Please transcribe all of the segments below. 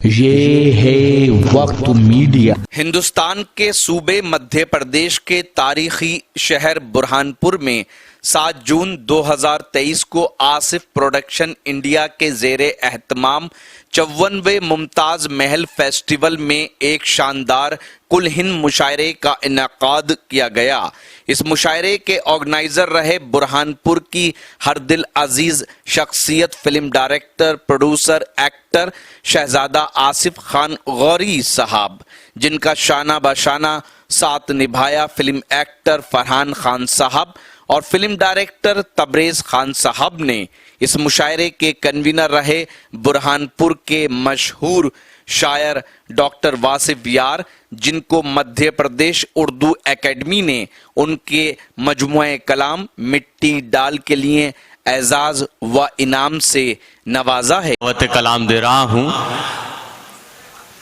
یہ ہے وقت میڈیا۔ ہندوستان کے صوبے مدھیہ پردیش کے تاریخی شہر برہانپور میں 7 جون 2023 کو آصف پروڈکشن انڈیا کے زیر اہتمام 54ویں ممتاز محل فیسٹیول میں ایک شاندار کل ہند مشاعرے کا انعقاد کیا گیا۔ اس مشاعرے کے آرگنائزر رہے برہانپور کی ہر دل عزیز شخصیت فلم ڈائریکٹر، پروڈیوسر، ایکٹر شہزادہ آصف خان غوری صاحب، جن کا شانہ بشانہ ساتھ نبھایا فلم ایکٹر فرحان خان صاحب اور فلم ڈائریکٹر تبریز خان صاحب نے۔ اس مشاعرے کے کنوینر رہے برہانپور کے مشہور شاعر ڈاکٹر واصف یار، جن کو مدھیہ پردیش اردو اکیڈمی نے ان کے مجموعہ کلام مٹی ڈال کے لیے اعزاز و انعام سے نوازا ہے۔ کلام دے رہا ہوں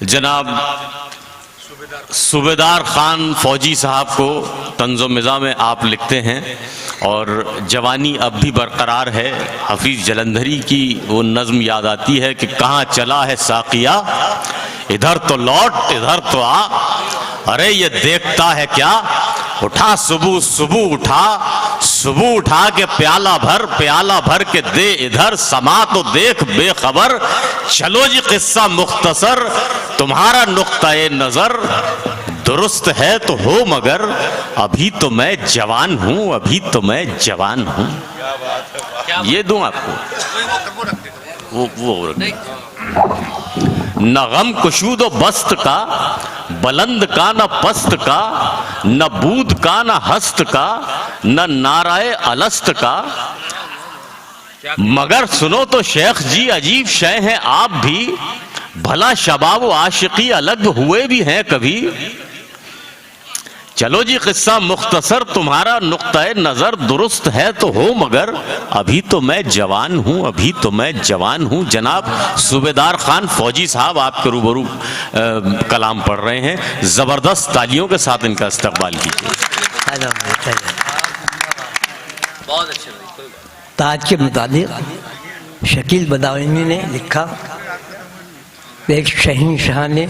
جناب صوبیدار خان فوجی صاحب کو۔ طنز و مزاح میں آپ لکھتے ہیں اور جوانی اب بھی برقرار ہے۔ حفیظ جلندھری کی وہ نظم یاد آتی ہے کہ کہاں چلا ہے ساقیہ، ادھر تو لوٹ ادھر تو آ، ارے یہ دیکھتا ہے کیا، اٹھا صبح اٹھا کے پیالہ بھر کے دے ادھر، سما تو دیکھ بے خبر، چلو جی قصہ مختصر، تمہارا نقطۂ نظر درست ہے تو ہو مگر ابھی تو میں جوان ہوں، ابھی تو میں جوان ہوں۔ یہ دوں آپ کو وہ نہ غم کشود و بست کا، بلند کا نہ پست کا، نہ بود کا نہ ہست کا، نہ نعرہ الست کا، مگر سنو تو شیخ جی عجیب شے ہیں آپ بھی، بھلا شباب و عاشقی الگ ہوئے بھی ہیں کبھی، چلو جی قصہ مختصر، تمہارا نقطۂ نظر درست ہے تو ہو مگر ابھی تو میں جوان ہوں، ابھی تو میں جوان ہوں۔ جناب صوبیدار خان فوجی صاحب آپ کے روبرو کلام پڑھ رہے ہیں، زبردست تالیوں کے ساتھ ان کا استقبال کیجیے۔ تاج کے متعلق شکیل بداوی نے لکھا، ایک شہنشاہ نے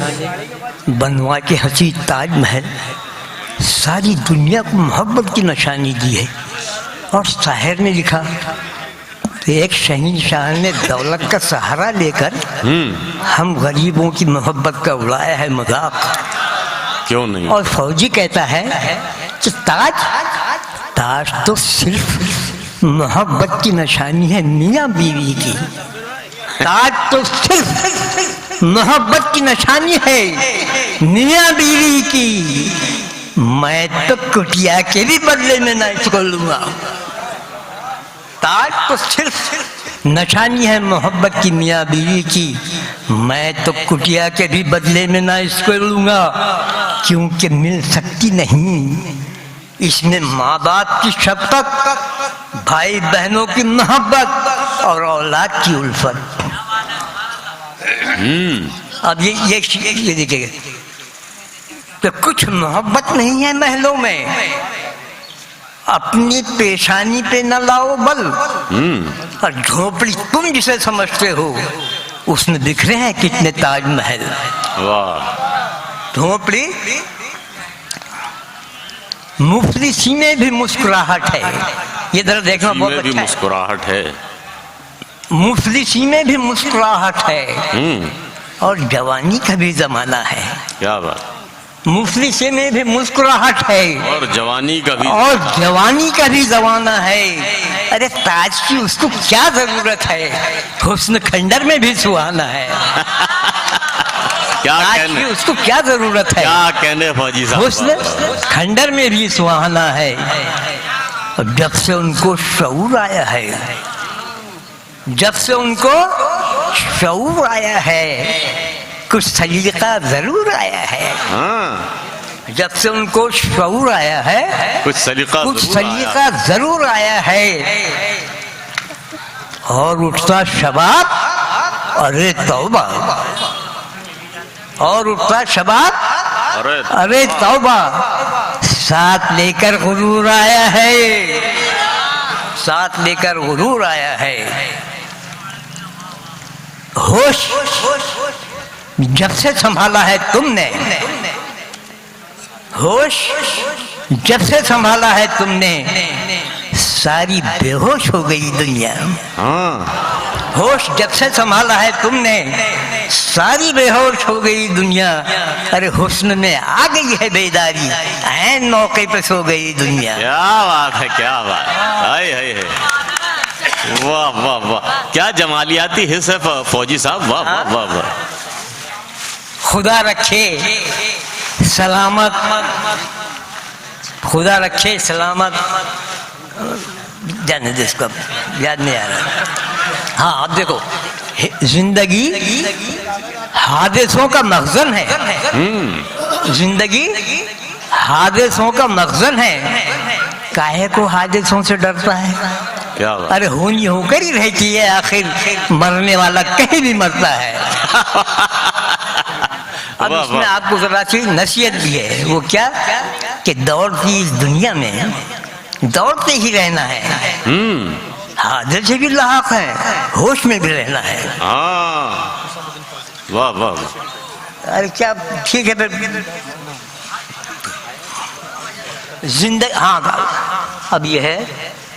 بنوا کے حسین تاج محل ساری دنیا کو محبت کی نشانی دی ہے، اور شاعر نے لکھا کہ ایک شہنشاہ نے دولت کا سہارا لے کر ہم غریبوں کی محبت کا اڑایا ہے مذاق، کیوں نہیں؟ اور فوجی کہتا ہے کہ تاج تو صرف محبت کی نشانی ہے میاں بیوی کی، تاج تو صرف محبت کی نشانی ہے میاں بیوی کی، میں تو کٹیا کے بھی بدلے میں نہ اس کو لوں گا۔ تاج تو صرف نشانی ہے محبت کی میاں بیوی کی، میں تو کٹیا کے بھی بدلے میں نہ اس کو لوں گا، کیونکہ مل سکتی نہیں اس میں ماں باپ کی شفقت، بھائی بہنوں کی محبت اور اولاد کی الفت۔ اب یہ دیکھیے کہ کچھ محبت نہیں ہے محلوں میں، اپنی پیشانی پہ نہ لاؤ بل، اور جھونپڑی تم جسے سمجھتے ہو اس میں بکھرے ہیں کتنے تاج محل۔ جھونپڑی مفلسی میں بھی مسکراہٹ ہے، یہ ذرا دیکھنا بہت اچھا ہے، مسکراہٹ ہے، مفلسی میں بھی مسکراہٹ ہے، اور جوانی کا بھی زمانہ ہے۔ کیا بات، مفلسی میں بھی مسکراہٹ ہے اور جوانی کا بھی زمانہ ہے۔ ارے تاج کی اس کو کیا ضرورت ہے، حسن کھنڈر میں بھی سہانا ہے، تاج کی اس کو کیا ضرورت ہے، کیا کہنے فوجی صاحب، حسن کھنڈر میں بھی سہانا ہے۔ جب سے ان کو شعور آیا ہے، جب سے ان کو شعور آیا ہے، کچھ سلیقہ ضرور آیا ہے، جب سے ان کو شعور آیا ہے کچھ سلیقہ ضرور آیا ہے، اور اٹھتا شباب ارے توبہ، اور اٹھتا شباب ارے توبہ، ساتھ لے کر غرور آیا ہے، ساتھ لے کر غرور آیا ہے۔ ہوش جب سے سنبھالا ہے تم نے ہوش، جب سے سنبھالا ہے تم نے ساری بے ہوش ہو گئی دنیا. ہوش جب سے سنبھالا ہے تم نے ساری بے ہوش ہو گئی دنیا. ارے حسن میں آ گئی ہے بیداری، عین موقع پہ سو گئی دنیا. کیا بات ہے، کیا بات ہے، ہائے واہ واہ واہ، کیا جمالیاتی حص ہے فوجی صاحب، واہ واہ واہ واہ. خدا رکھے سلامت، خدا رکھے سلامت. جانے دے اس کو، یاد نہیں آ رہا. ہاں اب دیکھو، زندگی حادثوں کا مخزن ہے، زندگی حادثوں کا مخزن ہے. کاہے کو حادثوں سے ڈرتا ہے؟ کیا بات. ارے ہونی ہو کر ہی رہتی ہے، آخر مرنے والا کہیں بھی مرتا ہے. اب اس میں آپ کو ذرا سی نصیحت بھی ہے. وہ کیا کہ دوڑتی اس دنیا میں دوڑتے ہی رہنا ہے. حادثے سے بھی لاحق ہے، ہوش میں بھی رہنا ہے. واہ واہ. ارے کیا ٹھیک ہے پھر زندگی. ہاں اب یہ ہے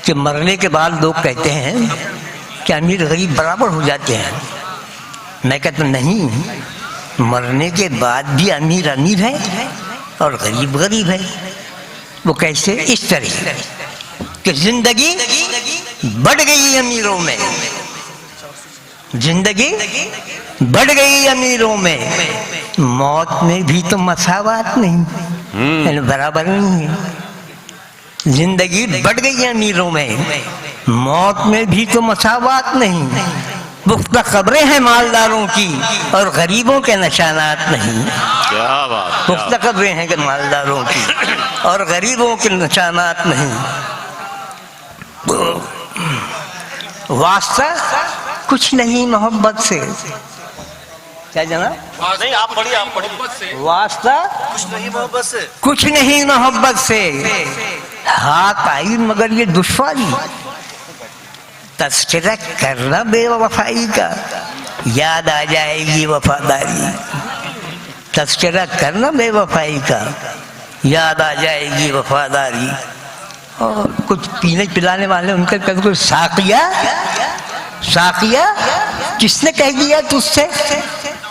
کہ مرنے کے بعد لوگ کہتے ہیں کہ امیر غریب برابر ہو جاتے ہیں. میں کہتا نہیں، مرنے کے بعد بھی امیر امیر ہے اور غریب غریب ہے. وہ کیسے؟ اس طرح کہ زندگی بڑھ گئی امیروں میں، زندگی بڑھ گئی امیروں میں، موت میں بھی تو مساوات نہیں، یعنی برابر نہیں ہے. زندگی بڑھ گئی امیروں میں، موت میں بھی تو مساوات نہیں. پختہ قبریں ہیں مالداروں کی اور غریبوں کے نشانات نہیں. کیا بات. پختہ قبریں ہیں کہ مالداروں کی اور غریبوں کے نشانات نہیں. واسطہ کچھ نہیں محبت سے. کیا جناب؟ نہیں آپ پڑھیے، آپ پڑھیے. واسطہ کچھ نہیں محبت سے، کچھ نہیں محبت سے. ہاتھ آئی مگر یہ دشواری، تذکرہ کرنا بے وفائی کا، یاد آ جائے گی وفاداری. تذکرہ کرنا بے وفائی کا، یاد آ جائے گی وفاداری. اور کچھ پینے پلانے والے ان کا کبھی کوئی ساقیہ، ساقیہ کس نے کہہ دیا تجھ سے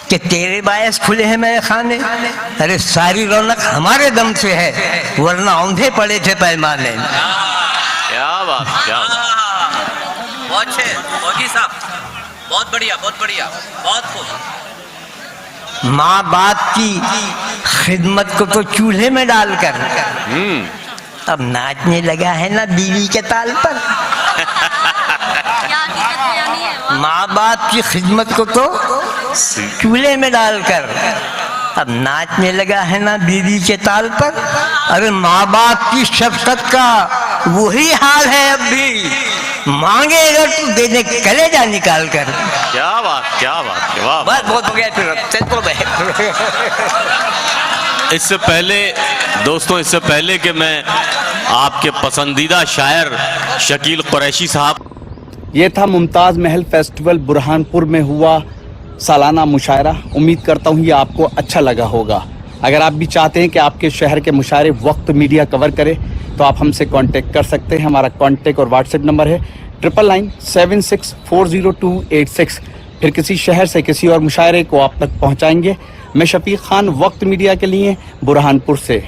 کہ تیرے باعث کھلے ہیں میرے خانے؟ ارے ساری رونق ہمارے دم سے ہے، ورنہ اوندھے پڑے تھے پیمانے. کیا بات، کیا بات. بہت اچھے فوجی صاحب، بہت بڑھیا، بہت بڑھیا، بہت خوب. ماں باپ کی خدمت کو تو چولہے میں ڈال کر اب ناچنے لگا ہے نا بیوی کے تال پر. ماں باپ کی خدمت کو تو چولہے میں ڈال کر اب ناچنے لگا ہے نا بیوی کے تال پر. ارے ماں باپ کی شفقت کا وہی حال ہے اب بھی، مانگے اگر تو دینے کلیجہ نکال کر. کیا بات، کیا بات. واہ. بس بہت ہو گیا پھر. اس سے پہلے دوستوں، اس سے پہلے کہ میں آپ کے پسندیدہ شاعر شکیل قریشی صاحب. یہ تھا ممتاز محل فیسٹیول برہان پور میں ہوا سالانہ مشاعرہ. امید کرتا ہوں یہ آپ کو اچھا لگا ہوگا. اگر آپ بھی چاہتے ہیں کہ آپ کے شہر کے مشاعرے وقت میڈیا کور کرے تو آپ ہم سے کانٹیکٹ کر سکتے ہیں. ہمارا کانٹیکٹ اور واٹس ایپ نمبر ہے 9997640286. پھر کسی شہر سے کسی اور مشاعرے کو آپ تک پہنچائیں گے. میں شفیق خان، وقت میڈیا کے لیے برہان پور سے.